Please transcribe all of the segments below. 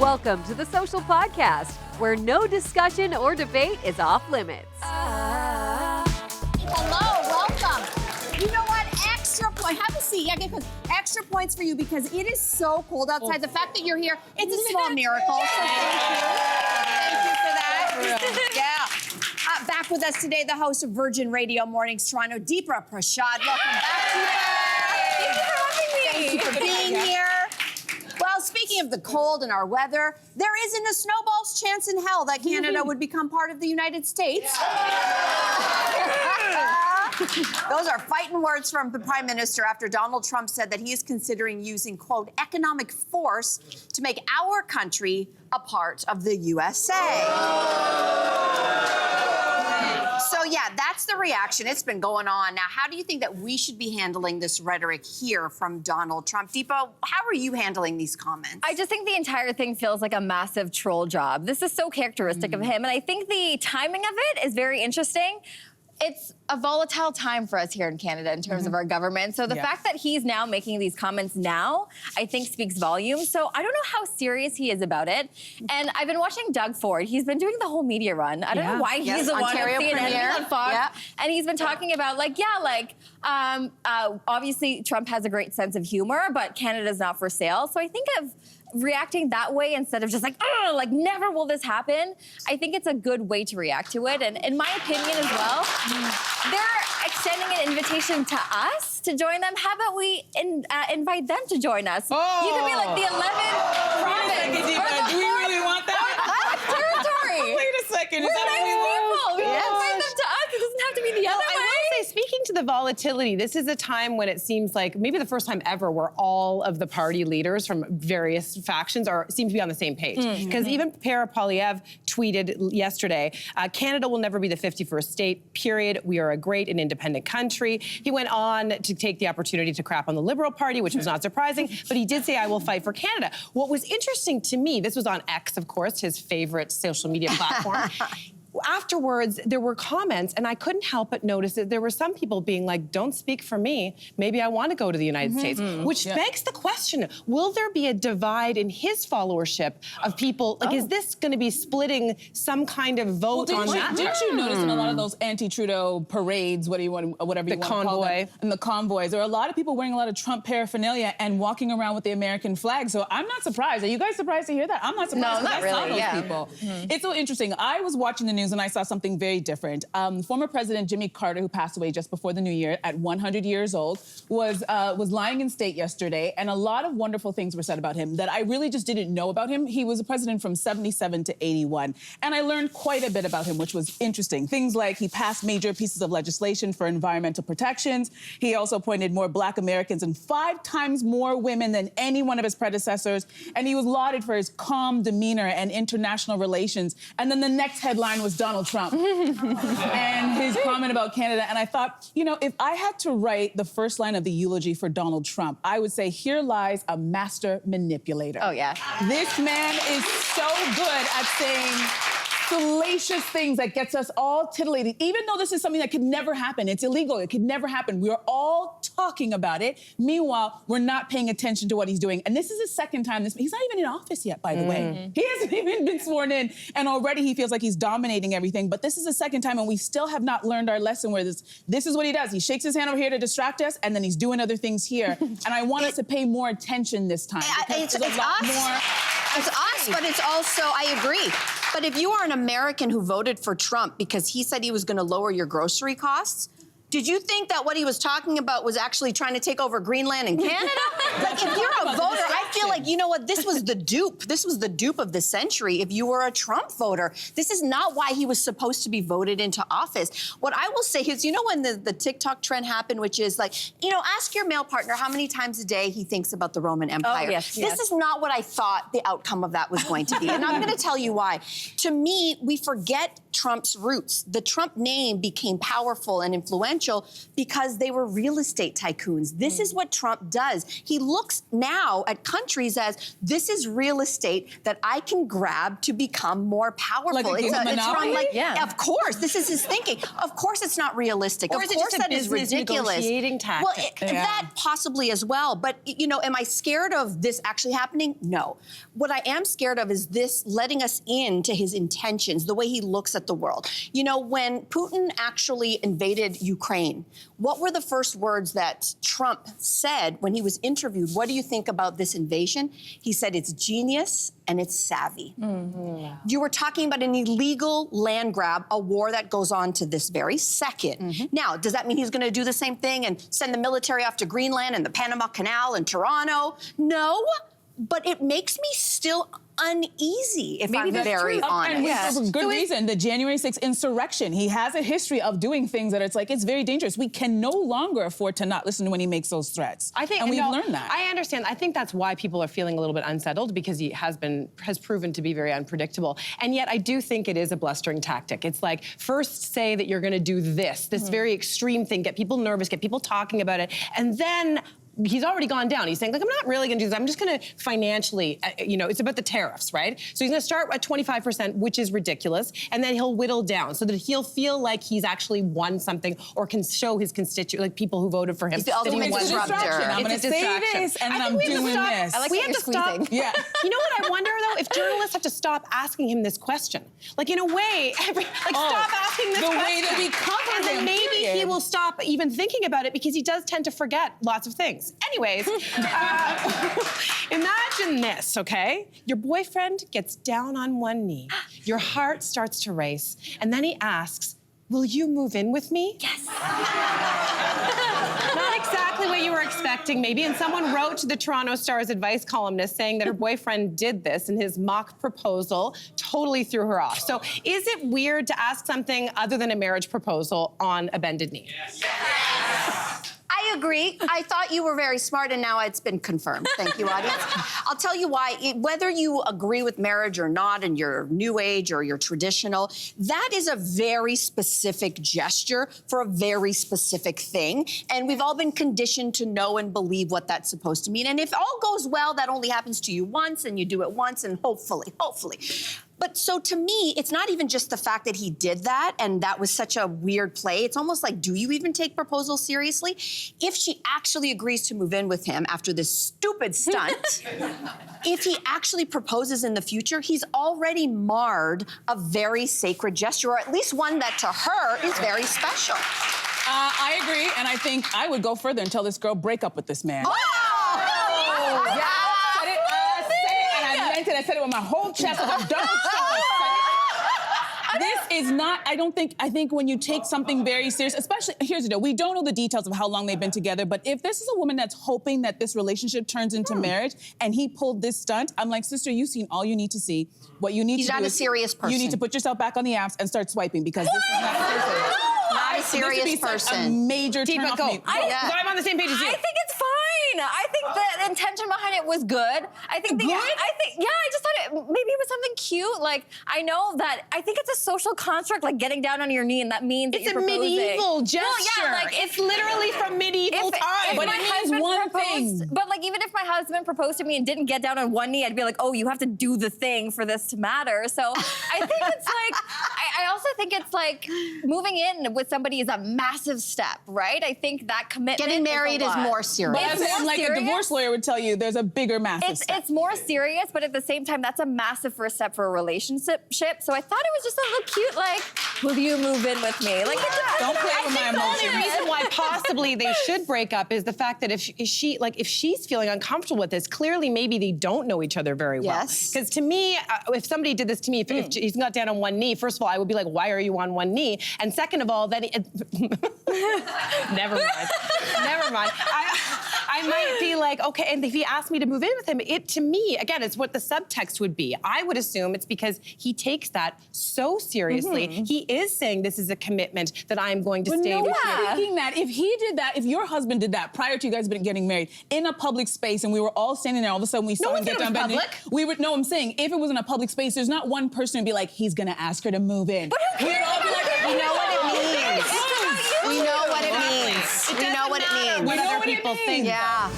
Welcome to the Social Podcast, where no discussion or debate is off limits. Hello, welcome. You know what? Extra point. Have a seat. Yeah, extra points for you because it is so cold outside. The fact that you're here, it's a small miracle. So thank you. Thank you for that. Yeah. Back with us today, the host of Virgin Radio Mornings Toronto, Deepa Prashad. Welcome back, Deepa. Thank you for having me. Thank you for being here. Well, speaking of the cold and our weather, there isn't a snowball's chance in hell that Canada would become part of the United States. Those are fighting words from the Prime Minister after Donald Trump said that he is considering using, quote, economic force to make our country a part of the USA. So, yeah, that's the reaction. It's been going on. Now, how do you think that we should be handling this rhetoric here from Donald Trump? Deepa, how are you handling these comments? I just think the entire thing feels like a massive troll job. This is so characteristic of him. And I think the timing of it is very interesting. It's a volatile time for us here in Canada in terms of our government. So the fact that he's now making these comments now, I think speaks volumes. So I don't know how serious he is about it. And I've been watching Doug Ford. He's been doing the whole media run. I don't know why he's the one on CNN on Fox. And he's been talking about obviously Trump has a great sense of humor, but Canada's not for sale. So I think of reacting that way instead of just never will this happen. I think it's a good way to react to it. And in my opinion as well, they're extending an invitation to us to join them. How about we invite them to join us? You could be like the 11th province. Do we really want that? Territory. Wait a second. We're nice people. We can invite them to us. It doesn't have to be the other way. I will say, speaking to the volatility, this is a time when it seems like maybe the first time ever where all of the party leaders from various factions seem to be on the same page. Because even Pierre Poilievre tweeted yesterday, Canada will never be the 51st state, period. We are a great and independent country. He went on to take the opportunity to crap on the Liberal Party, which was not surprising, but he did say, I will fight for Canada. What was interesting to me, this was on X, of course, his favorite social media platform. Afterwards, there were comments, and I couldn't help but notice that there were some people being like, don't speak for me. Maybe I want to go to the United States. Which begs the question, will there be a divide in his followership of people? Like, is this going to be splitting some kind of vote on that? Didn't you notice in a lot of those anti-Trudeau parades, whatever you want to call them, and the convoys, there are a lot of people wearing a lot of Trump paraphernalia and walking around with the American flag. So I'm not surprised. Are you guys surprised to hear that? I'm not surprised. No, not really. Those people. It's so interesting. I was watching the news and I saw something very different. Former President Jimmy Carter, who passed away just before the new year at 100 years old, was lying in state yesterday, and a lot of wonderful things were said about him that I really just didn't know about him. He was a president from 77 to 81, and I learned quite a bit about him, which was interesting. Things like he passed major pieces of legislation for environmental protections. He also appointed more Black Americans and 5 times more women than any one of his predecessors, and he was lauded for his calm demeanor and international relations. And then the next headline was Donald Trump and his comment about Canada. And I thought, you know, if I had to write the first line of the eulogy for Donald Trump, I would say, here lies a master manipulator. Oh, yeah. This man is so good at saying salacious things that gets us all titillated, even though this is something that could never happen. It's illegal. It could never happen. We are all talking about it. Meanwhile, we're not paying attention to what he's doing. And this is his second time. He's not even in office yet, by the way. He hasn't even been sworn in. And already he feels like he's dominating everything. But this is the second time, and we still have not learned our lesson where this is what he does. He shakes his hand over here to distract us, and then he's doing other things here. And I want us to pay more attention this time. It's us, but it's also, I agree. But if you are an American who voted for Trump because he said he was going to lower your grocery costs, did you think that what he was talking about was actually trying to take over Greenland and Canada? Like, if you're a voter, I feel like, you know what, this was the dupe. This was the dupe of the century if you were a Trump voter. This is not why he was supposed to be voted into office. What I will say is, you know when the TikTok trend happened, which is like, you know, ask your male partner how many times a day he thinks about the Roman Empire. Oh, yes, this is not what I thought the outcome of that was going to be. And I'm going to tell you why. To me, we forget Trump's roots. The Trump name became powerful and influential influential because they were real estate tycoons. This is what Trump does. He looks now at countries as, this is real estate that I can grab to become more powerful. Like it's from monopoly? of course, this is his thinking. Of course it's not realistic. Or of is it course just a that is business ridiculous. negotiating tactic? Well, that possibly as well. But, you know, am I scared of this actually happening? No. What I am scared of is this letting us into his intentions, the way he looks at the world. You know, when Putin actually invaded Ukraine, what were the first words that Trump said when he was interviewed? What do you think about this invasion? He said it's genius and it's savvy. Mm-hmm. You were talking about an illegal land grab, a war that goes on to this very second. Mm-hmm. Now, does that mean he's going to do the same thing and send the military off to Greenland and the Panama Canal and Toronto? No, but it makes me still uneasy, if I'm very honest. And for good reason. The January 6th insurrection, he has a history of doing things that it's very dangerous. We can no longer afford to not listen when he makes those threats. And we've learned that. I understand. I think that's why people are feeling a little bit unsettled, because he has proven to be very unpredictable. And yet I do think it is a blustering tactic. It's like, first say that you're going to do this very extreme thing, get people nervous, get people talking about it, and then he's already gone down. He's saying, like, I'm not really going to do this. I'm just going to financially, it's about the tariffs, right? So he's going to start at 25%, which is ridiculous, and then he'll whittle down so that he'll feel like he's actually won something or can show his constituents, like people who voted for him. He's the ultimate disruptor. I'm going to say this, and then I'm doing this. I like we have to stop. Yeah. You know what I wonder, though? If journalists have to stop asking him this question. Like, in a way, stop asking this question. The way that we cover and then him, maybe he will stop even thinking about it, because he does tend to forget lots of things. Anyways, imagine this, okay? Your boyfriend gets down on one knee. Your heart starts to race. And then he asks, will you move in with me? Yes. Not exactly what you were expecting, maybe. And someone wrote to the Toronto Star's advice columnist saying that her boyfriend did this, and his mock proposal totally threw her off. So is it weird to ask something other than a marriage proposal on a bended knee? Yes. I agree. I thought you were very smart, and now it's been confirmed. Thank you, audience. I'll tell you why. Whether you agree with marriage or not, and you're new age or you're traditional, that is a very specific gesture for a very specific thing. And we've all been conditioned to know and believe what that's supposed to mean. And if all goes well, that only happens to you once, and you do it once, and hopefully. But so to me, it's not even just the fact that he did that, and that was such a weird play. It's almost like, do you even take proposals seriously? If she actually agrees to move in with him after this stupid stunt, if he actually proposes in the future, he's already marred a very sacred gesture, or at least one that to her is very special. I agree, and I think I would go further and tell this girl, break up with this man. Oh! Yeah. I said it with my whole chest. This is not, I think when you take something very serious, especially, here's the deal, we don't know the details of how long they've been together, but if this is a woman that's hoping that this relationship turns into marriage, and he pulled this stunt, I'm like, sister, you've seen all you need to see. What you need He's to do not a is serious person. You need to put yourself back on the apps and start swiping, because this is not a person. Not a serious person. A major turn off me. I'm on the same page as you. I think it's fine. I think the intention behind it was good. I just thought maybe it was something cute. Like, I know that, I think it's a social construct, like getting down on your knee, and that means that it's you're a proposing. medieval gesture. Well, yeah, like, it's literally from medieval times. But it means one thing. But like, even if my husband proposed to me and didn't get down on one knee, I'd be like, oh, you have to do the thing for this to matter. So I think it's like, I also think it's like moving in with somebody is a massive step, right? I think that commitment. Getting married is more serious. But a divorce lawyer would tell you, there's a bigger massive step. It's more serious, but at the same time, that's a massive first step for a relationship. So I thought it was just a little cute, like, will you move in with me? Like, don't play with my emotions. The only reason why possibly they should break up is the fact that if she's feeling uncomfortable with this, clearly maybe they don't know each other very well. Yes. Because to me, if somebody did this to me, if he's got down on one knee, first of all, I would be like, why are you on one knee? And second of all, then never mind. I might be like, okay, and if he asked me to move in with him, to me, again, it's what the subtext would be. I would assume it's because he takes that so seriously. Mm-hmm. He is saying this is a commitment that I'm going to stay with you. Thinking that if he did that, if your husband did that prior to you guys getting married in a public space, and we were all standing there, all of a sudden we saw him get down bending. No, I'm saying if it was in a public space, there's not one person who'd be like, he's gonna ask her to move in. But who cares? We know what it means. We know what it people think. Yeah.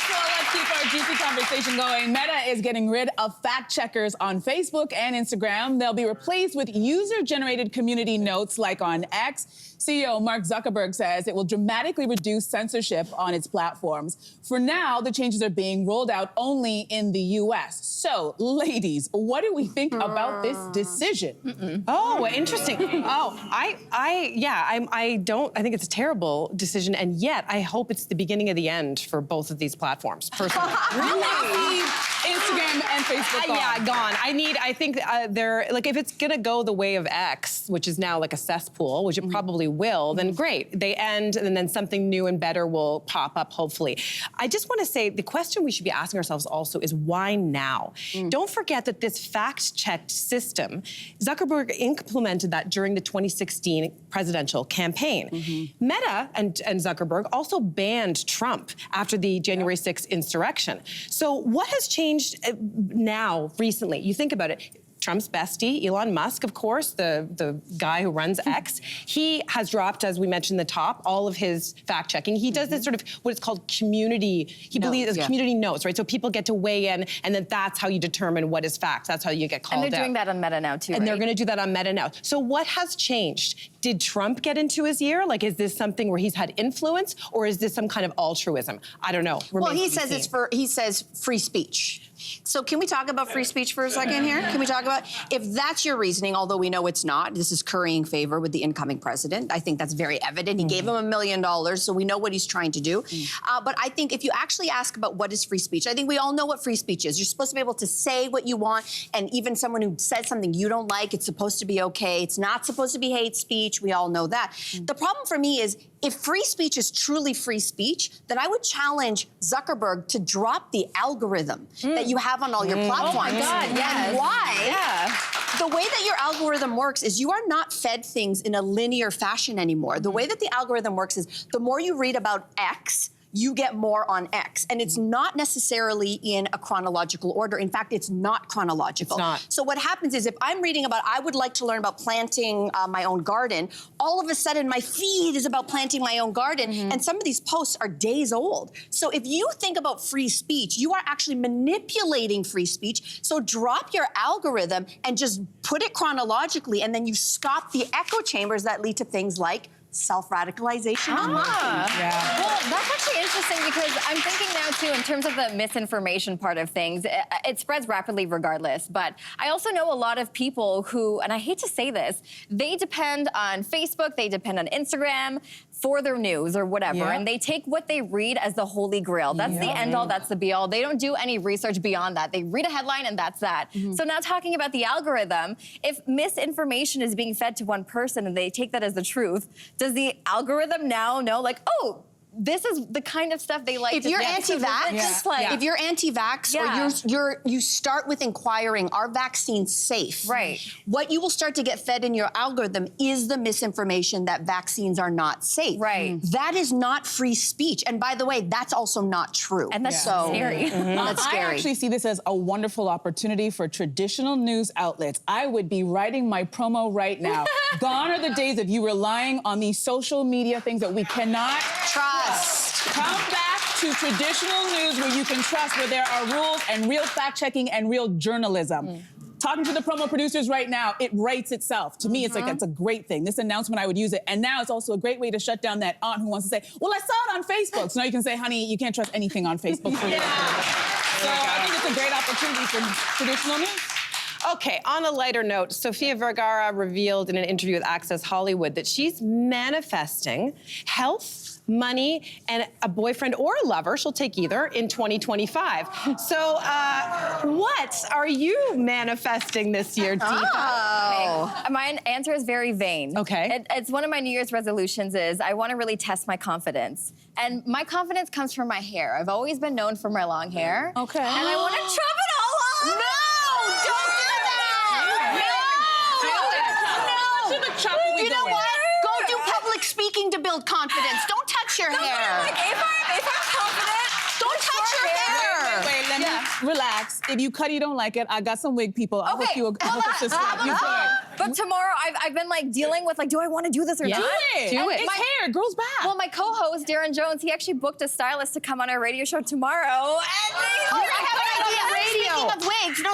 So let's keep our juicy conversation going. Meta is getting rid of fact checkers on Facebook and Instagram. They'll be replaced with user-generated community notes like on X. CEO Mark Zuckerberg says it will dramatically reduce censorship on its platforms. For now, the changes are being rolled out only in the US. So, ladies, what do we think about this decision? Oh, interesting. I think it's a terrible decision, and yet I hope it's the beginning of the end for both of these platforms, personally. Really? Instagram and Facebook gone. Yeah, gone. I think they're, like, if it's gonna go the way of X, which is now like a cesspool, which it probably will, then great. They end, and then something new and better will pop up, hopefully. I just wanna say, the question we should be asking ourselves also is why now? Don't forget that this fact-checked system, Zuckerberg implemented that during the 2016 presidential campaign. Meta and Zuckerberg also banned Trump after the January 6th insurrection. So what has changed now, recently? You think about it. Trump's bestie, Elon Musk, of course, the guy who runs X, he has dropped, as we mentioned in the top, all of his fact-checking. He does this sort of what is called community, believes community notes, right? So people get to weigh in, and then that's how you determine what is fact. That's how you get called out. And they're doing that on Meta now, too, And they're gonna do that on Meta now. So what has changed? Did Trump get into his ear? Like, is this something where he's had influence, or is this some kind of altruism? I don't know. Well, he says he says free speech. So can we talk about free speech for a second here? Can we talk about, if that's your reasoning, although we know it's not, this is currying favor with the incoming president. I think that's very evident. He gave him $1 million, so we know what he's trying to do. But I think if you actually ask about what is free speech, I think we all know what free speech is. You're supposed to be able to say what you want, and even someone who says something you don't like, it's supposed to be okay. It's not supposed to be hate speech. We all know that. The problem for me is, if free speech is truly free speech, then I would challenge Zuckerberg to drop the algorithm that you have on all your platforms. Oh my God, yes. And why? The way that your algorithm works is you are not fed things in a linear fashion anymore. The way that the algorithm works is the more you read about X, you get more on X. And it's not necessarily in a chronological order. In fact, it's not chronological. It's not. So what happens is, if I'm reading about, I would like to learn about planting my own garden, all of a sudden my feed is about planting my own garden, and some of these posts are days old. So if you think about free speech, you are actually manipulating free speech. So drop your algorithm and just put it chronologically, and then you stop the echo chambers that lead to things like self-radicalization. Well, that's actually interesting, because I'm thinking now, too, in terms of the misinformation part of things, it spreads rapidly regardless. But I also know a lot of people who, and I hate to say this, they depend on Facebook, they depend on Instagram for their news or whatever, and they take what they read as the holy grail. That's the end-all, that's the be-all. They don't do any research beyond that. They read a headline and that's that. So now, talking about the algorithm, if misinformation is being fed to one person and they take that as the truth, does the algorithm now know, like, oh, this is the kind of stuff they like if to you're do. anti-vax, if you're anti-vax, or you start with inquiring, are vaccines safe? Right. What you will start to get fed in your algorithm is the misinformation that vaccines are not safe. Right. That is not free speech. And by the way, that's also not true. And that's so scary. That's scary. I actually see this as a wonderful opportunity for traditional news outlets. I would be writing my promo right now. Gone are the days of you relying on these social media things that we cannot trust. Come back to traditional news where you can trust, where there are rules and real fact-checking and real journalism. Talking to the promo producers right now, it writes itself. To me, it's like, it's a great thing. This announcement, I would use it. And now it's also a great way to shut down that aunt who wants to say, well, I saw it on Facebook. So now you can say, honey, you can't trust anything on Facebook. So I think it's a great opportunity for traditional news. Okay, on a lighter note, Sofia Vergara revealed in an interview with Access Hollywood that she's manifesting health, money, and a boyfriend or a lover, she'll take either, in 2025. So what are you manifesting this year, Deepa? Okay. My answer is very vain. Okay. It's one of my New Year's resolutions is I want to really test my confidence. And my confidence comes from my hair. I've always been known for my long hair. Okay. And I want to chop it all off. No! Don't do that! You know what? Go do public speaking to build confidence. Don't touch your hair. Like, if I'm confident, don't touch your hair. Wait, let me relax. If you cut, you don't like it, I got some wig people. I'll hook you a system. You But tomorrow, I've been like dealing with like, do I want to do this or not? Do it. It's hair. It grows back. Well, my co-host Darren Jones, he actually booked a stylist to come on our radio show tomorrow.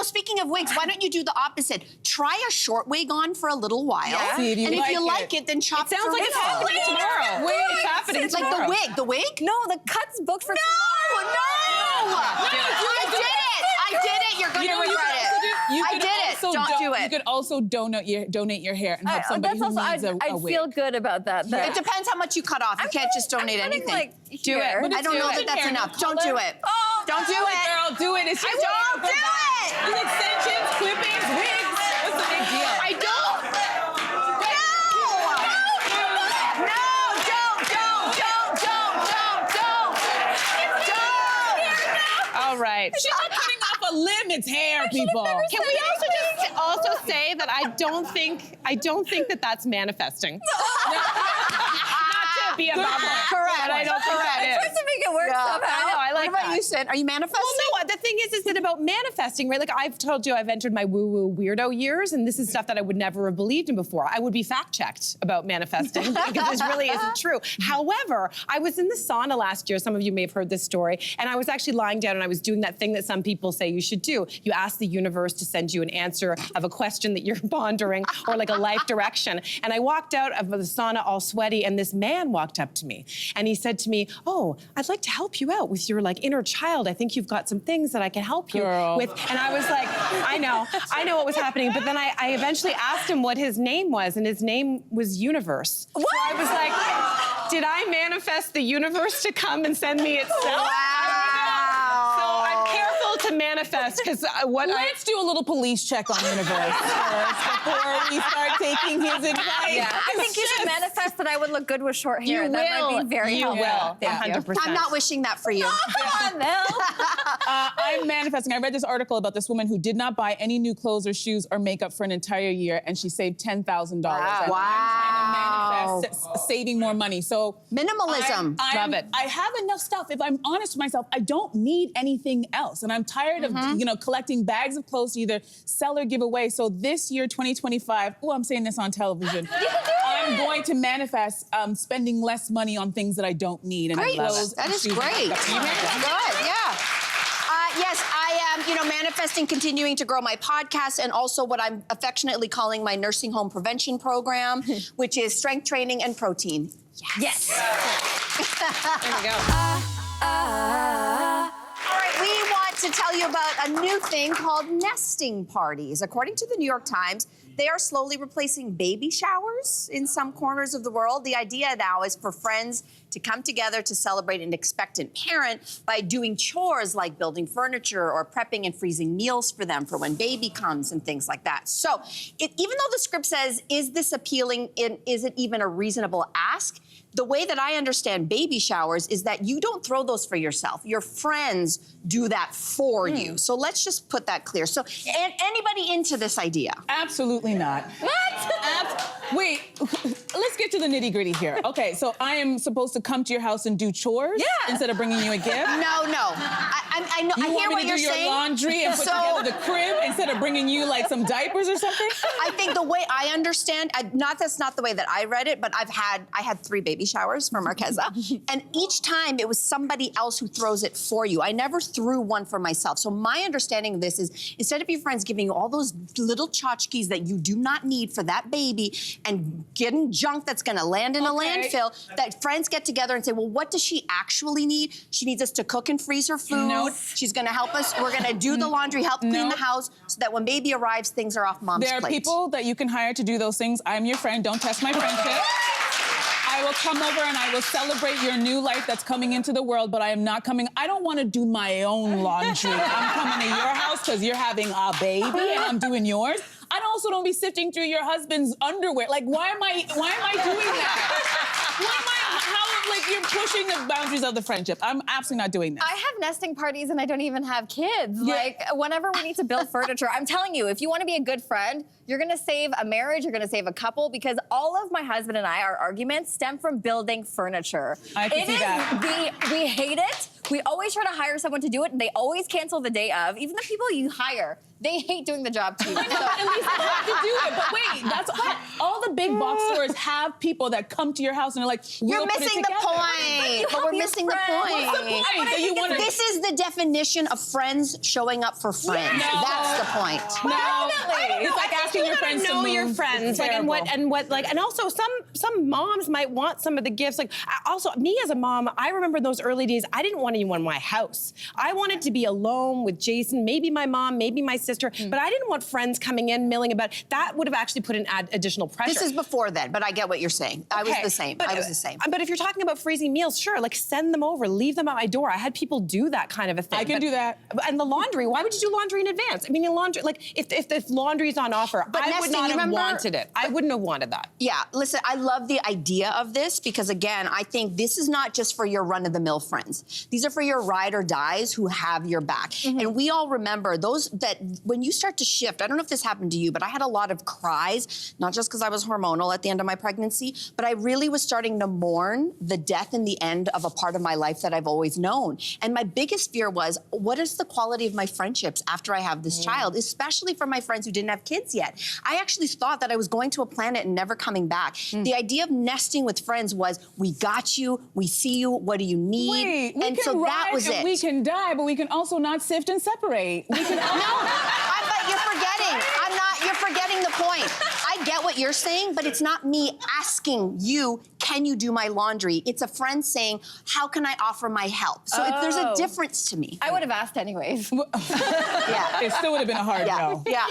Speaking of wigs, why don't you do the opposite? Try a short wig on for a little while. Yeah. See if you and like if you it. like it, then chop It sounds like it's happening tomorrow. Wait, It's happening It's tomorrow. like the wig. The wig? No, the cut's booked for No! I did it. You're going to regret it. I did it. Don't do it. You could also donate your hair and help somebody who needs a I'd wig. feel good about that. It depends how much you cut off. You can't just donate anything. Do it. But I don't know that that's enough. Don't do it. Oh, Don't do it. Girl, do it. It's just Don't do it. It's extensions, clippings, wigs. What's the big deal? I don't. Don't. All right. She's not cutting off a limb. It's hair, people. Can we also say that I don't think that that's manifesting. Not to be a bummer. Correct. But I don't think that I tried is. to make it work somehow. I like What about that. you, Sid? Are you manifesting? Well, no, the thing is that about manifesting, right? Like I've told you, I've entered my woo-woo weirdo years, and this is stuff that I would never have believed in before. I would be fact-checked about manifesting because this really isn't true. However, I was in the sauna last year. Some of you may have heard this story, and I was actually lying down and I was doing that thing that some people say you should do. You ask the universe to send you an answer of a question that you're pondering or like a life direction. And I walked out of the sauna all sweaty, and this man walked up to me, and he said to me, "Oh, I'd like to help you out with your like inner child. I think you've got some things that I can help you with." And I was like, I know what was happening. But then I eventually asked him what his name was, and his name was Universe. What? So I was like, did I manifest the universe to come and send me itself? Wow. So I'm careful to manifest because Let's do a little police check on Universe first before we start taking his advice. Yeah, I think you should manifest that I would look good with short hair. You that will. might be very You helpful. will. 100%. I'm not wishing that for you. Come on, Mel. I'm manifesting. I read this article about this woman who did not buy any new clothes or shoes or makeup for an entire year, and she saved $10,000. Wow. And I'm trying to manifest saving more money. So Minimalism. Love it. I have enough stuff. If I'm honest with myself, I don't need anything else, and I'm tired of collecting bags of clothes to either sell or give away. So this year, 2025. Oh, I'm saying this on television. I'm going to manifest spending less money on things that I don't need. And Great. clothes That and is shoes and great. makeup. Good, yeah. Yes, I am, manifesting, continuing to grow my podcast, and also what I'm affectionately calling my nursing home prevention program, which is strength training and protein. Yes. There we go. All right, we want to tell you about a new thing called nesting parties. According to the New York Times, they are slowly replacing baby showers in some corners of the world. The idea now is for friends to come together to celebrate an expectant parent by doing chores like building furniture or prepping and freezing meals for them for when baby comes and things like that. So even though the script says, is this appealing, is it even a reasonable ask? The way that I understand baby showers is that you don't throw those for yourself. Your friends do that for you. So let's just put that clear. So, and anybody into this idea? Absolutely not. What? Wait, let's get to the nitty gritty here. Okay, so I am supposed to come to your house and do chores instead of bringing you a gift? No. I know. I hear what you're saying. You want me to do your laundry and put together the crib instead of bringing you like some diapers or something? I think the way I understand, that's not the way that I read it, but I had 3 baby showers for Marquesa, and each time it was somebody else who throws it for you. I never threw one for myself. So my understanding of this is, instead of your friends giving you all those little tchotchkes that you do not need for that baby and getting junk that's gonna land in a landfill, that friends get together and say, well, what does she actually need? She needs us to cook and freeze her food. Nope. She's gonna help us. We're gonna do the laundry, help clean the house, so that when baby arrives, things are off mom's plate. There are people that you can hire to do those things. I'm your friend. Don't test my friendship. I will come over and I will celebrate your new life that's coming into the world, but I am not coming. I don't want to do my own laundry. I'm coming to your house because you're having a baby and I'm doing yours. I also don't be sifting through your husband's underwear. Like, why am I doing that? You're pushing the boundaries of the friendship. I'm absolutely not doing that. I have nesting parties and I don't even have kids. Like, whenever we need to build furniture, I'm telling you, if you want to be a good friend, you're gonna save a marriage, you're gonna save a couple, because all of my husband and I, our arguments stem from building furniture. I can see that. We hate it. We always try to hire someone to do it, and they always cancel the day of. Even the people you hire, they hate doing the job too. I know, at least they have to do it. But wait, that's all the big box stores have people that come to your house and are like, You're we'll put it missing the together. point. But we're missing the point. What's the point? That you wanna- This is the definition of friends showing up for friends. No. That's the point. No, Definitely. it's like asking your friends to know move. your friends, like, and also some moms might want some of the gifts. Like, also me as a mom, I remember those early days. I didn't want anyone in my house. I wanted to be alone with Jason, maybe my mom, maybe my sister, but I didn't want friends coming in milling about. That would have actually put an additional pressure. This is before then, but I get what you're saying. I was the same. I was the same. But if you're talking about freezing meals, sure, like send them over, leave them at my door. I had people do that kind of a thing. I can do that. And the laundry, why would you do laundry in advance? I mean, the laundry, like if laundry's on offer, But I would Nesty, not you have remember- wanted it. I wouldn't have wanted that. Yeah, listen, I love the idea of this because, again, I think this is not just for your run-of-the-mill friends. These are for your ride or dies who have your back. And we all remember those that when you start to shift, I don't know if this happened to you, but I had a lot of cries, not just because I was hormonal at the end of my pregnancy, but I really was starting to mourn the death and the end of a part of my life that I've always known. And my biggest fear was, what is the quality of my friendships after I have this child, especially for my friends who didn't have kids yet? I actually thought that I was going to a planet and never coming back. The idea of nesting with friends was, we got you, we see you, what do you need? Wait, we and can so ride that was and it. we can die, but we can also not sift and separate. We can But you're forgetting. You're forgetting the point. I get what you're saying, but it's not me asking you, can you do my laundry? It's a friend saying, how can I offer my help? So there's a difference to me. I would have asked anyways. Yeah. It still would have been a hard no. Yeah.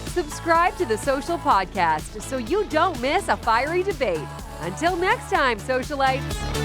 Subscribe to the Social Podcast so you don't miss a fiery debate. Until next time, socialites.